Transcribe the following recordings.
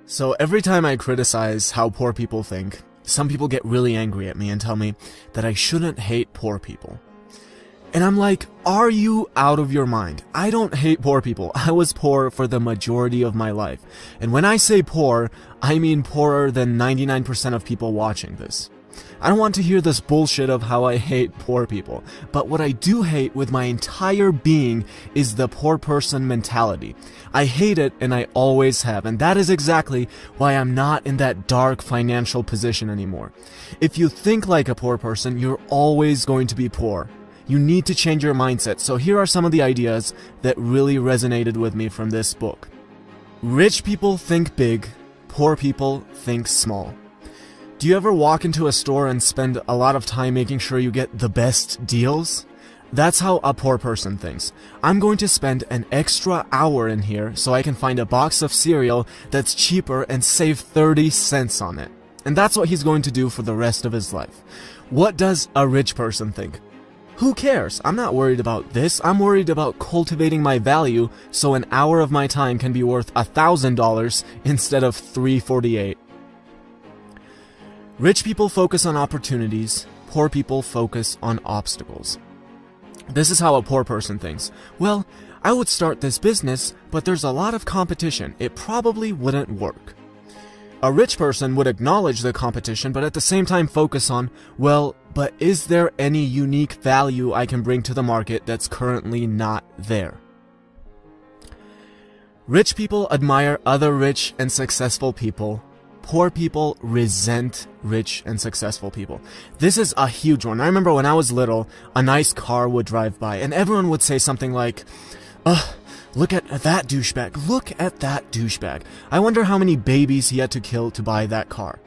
So every time I criticize how poor people think, some people get really angry at me and tell me that I shouldn't hate poor people. And I'm like, are you out of your mind? I don't hate poor people. I was poor for the majority of my life. And when I say poor, I mean poorer than 99% of people watching this. I don't want to hear this bullshit of how I hate poor people, but what I do hate with my entire being is the poor person mentality. I hate it, and I always have, and that is exactly why I'm not in that dark financial position anymore. If you think like a poor person, you're always going to be poor. You need to change your mindset, so here are some of the ideas that really resonated with me from this book. Rich people think big, poor people think small. Do you ever walk into a store and spend a lot of time making sure you get the best deals? That's how a poor person thinks. I'm going to spend an extra hour in here so I can find a box of cereal that's cheaper and save 30 cents on it. And that's what he's going to do for the rest of his life. What does a rich person think? Who cares? I'm not worried about this. I'm worried about cultivating my value so an hour of my time can be worth $1,000 instead of $3.48. Rich people focus on opportunities, poor people focus on obstacles. This is how a poor person thinks. Well, I would start this business, but there's a lot of competition. It probably wouldn't work. A rich person would acknowledge the competition, but at the same time focus on, well, but is there any unique value I can bring to the market that's currently not there? Rich people admire other rich and successful people. Poor people resent rich and successful people. This is a huge one. I remember when I was little, a nice car would drive by, and everyone would say something like, ugh, look at that douchebag. Look at that douchebag. I wonder how many babies he had to kill to buy that car.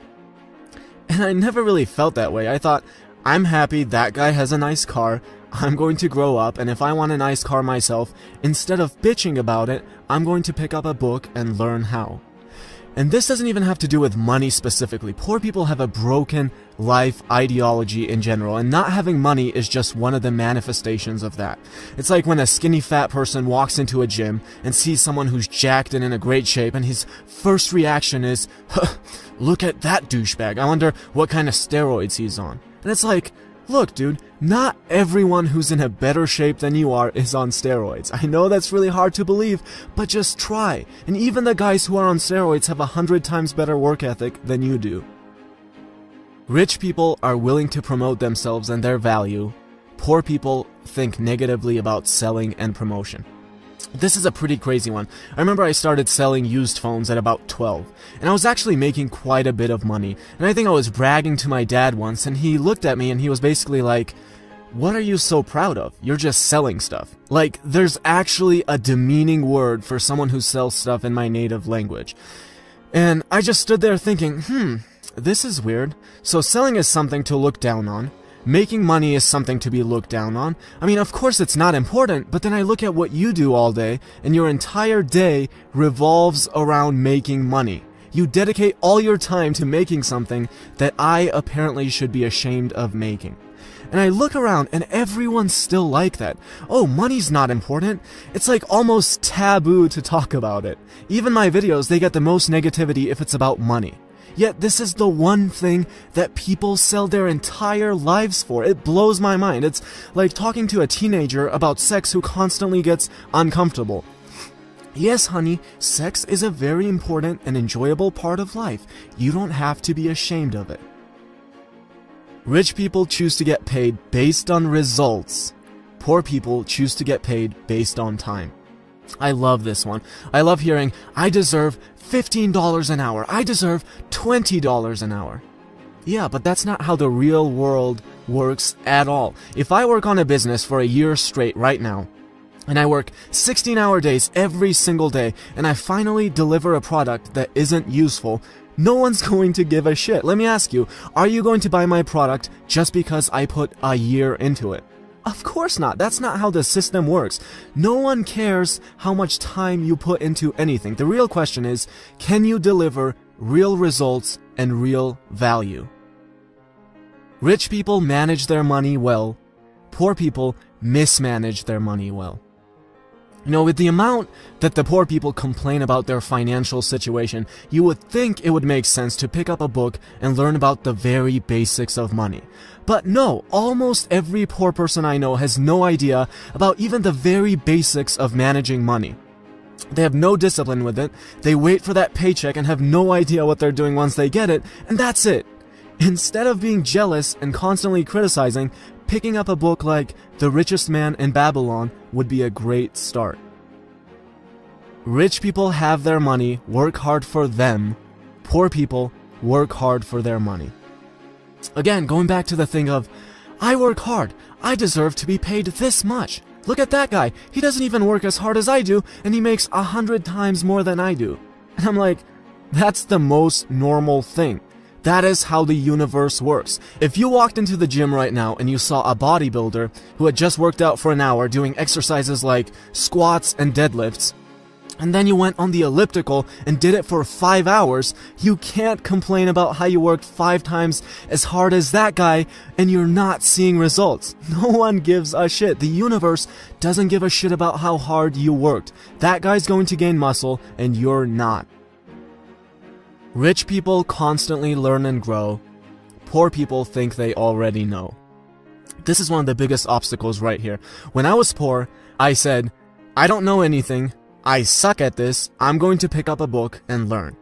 And I never really felt that way. I thought, I'm happy that guy has a nice car. I'm going to grow up, and if I want a nice car myself, instead of bitching about it, I'm going to pick up a book and learn how. And this doesn't even have to do with money specifically. Poor people have a broken life ideology in general, and not having money is just one of the manifestations of that. It's like when a skinny fat person walks into a gym and sees someone who's jacked and in a great shape, and his first reaction is, huh, look at that douchebag. I wonder what kind of steroids he's on. And it's like, look, dude, not everyone who's in a better shape than you are is on steroids. I know that's really hard to believe, but just try. And even the guys who are on steroids have 100 times better work ethic than you do. Rich people are willing to promote themselves and their value. Poor people think negatively about selling and promotion. This is a pretty crazy one. I remember I started selling used phones at about 12, and I was actually making quite a bit of money. And I think I was bragging to my dad once, and he looked at me and he was basically like, what are you so proud of? You're just selling stuff. Like, there's actually a demeaning word for someone who sells stuff in my native language. And I just stood there thinking, this is weird. So selling is something to look down on. Making money is something to be looked down on. I mean, of course it's not important, but then I look at what you do all day, and your entire day revolves around making money. You dedicate all your time to making something that I apparently should be ashamed of making. And I look around, and everyone's still like that. Oh, money's not important. It's like almost taboo to talk about it. Even my videos, they get the most negativity if it's about money. Yet this is the one thing that people sell their entire lives for. It blows my mind. It's like talking to a teenager about sex who constantly gets uncomfortable. Yes, honey, sex is a very important and enjoyable part of life. You don't have to be ashamed of it. Rich people choose to get paid based on results. Poor people choose to get paid based on time. I love this one. I love hearing, I deserve $15 an hour. I deserve $20 an hour. Yeah, but that's not how the real world works at all. If I work on a business for a year straight right now, and I work 16-hour days every single day, and I finally deliver a product that isn't useful, no one's going to give a shit. Let me ask you, are you going to buy my product just because I put a year into it? Of course not. That's not how the system works. No one cares how much time you put into anything. The real question is, can you deliver real results and real value? Rich people manage their money well. Poor people mismanage their money well. You know, with the amount that the poor people complain about their financial situation, you would think it would make sense to pick up a book and learn about the very basics of money. But no, almost every poor person I know has no idea about even the very basics of managing money. They have no discipline with it, they wait for that paycheck and have no idea what they're doing once they get it, and that's it. Instead of being jealous and constantly criticizing, picking up a book like The Richest Man in Babylon would be a great start. Rich people have their money, work hard for them. Poor people work hard for their money. Again, going back to the thing of, I work hard, I deserve to be paid this much. Look at that guy, he doesn't even work as hard as I do, and he makes 100 times more than I do. And I'm like, that's the most normal thing. That is how the universe works. If you walked into the gym right now and you saw a bodybuilder who had just worked out for an hour doing exercises like squats and deadlifts, and then you went on the elliptical and did it for 5 hours, you can't complain about how you worked 5 times as hard as that guy and you're not seeing results. No one gives a shit. The universe doesn't give a shit about how hard you worked. That guy's going to gain muscle and you're not. Rich people constantly learn and grow. Poor people think they already know. This is one of the biggest obstacles right here. When I was poor, I said, I don't know anything. I suck at this. I'm going to pick up a book and learn.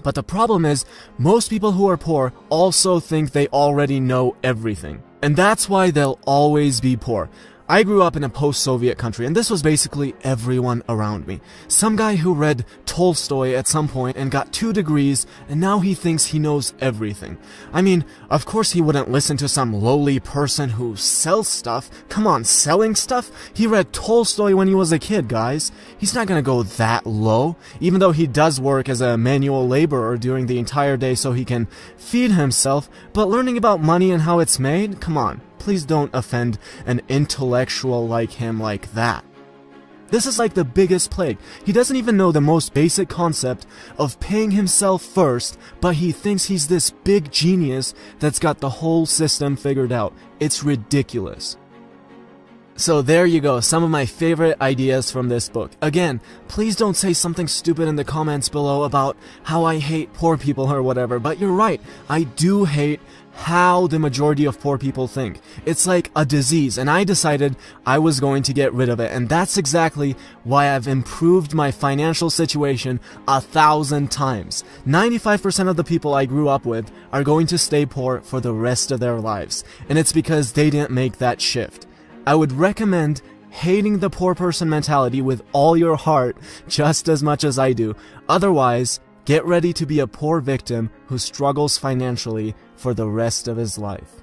But the problem is, most people who are poor also think they already know everything. And that's why they'll always be poor. I grew up in a post-Soviet country, and this was basically everyone around me. Some guy who read Tolstoy at some point and got 2 degrees, and now he thinks he knows everything. I mean, of course he wouldn't listen to some lowly person who sells stuff. Come on, selling stuff? He read Tolstoy when he was a kid, guys. He's not gonna go that low, even though he does work as a manual laborer during the entire day so he can feed himself, but learning about money and how it's made? Come on. Please don't offend an intellectual like him like that. This is like the biggest plague. He doesn't even know the most basic concept of paying himself first, but he thinks he's this big genius that's got the whole system figured out. It's ridiculous. So there you go, some of my favorite ideas from this book. Again, please don't say something stupid in the comments below about how I hate poor people or whatever, but you're right, I do hate how the majority of poor people think. It's like a disease, and I decided I was going to get rid of it, and that's exactly why I've improved my financial situation 1,000 times. 95% of the people I grew up with are going to stay poor for the rest of their lives, and it's because they didn't make that shift. I would recommend hating the poor person mentality with all your heart just as much as I do. Otherwise, get ready to be a poor victim who struggles financially for the rest of his life.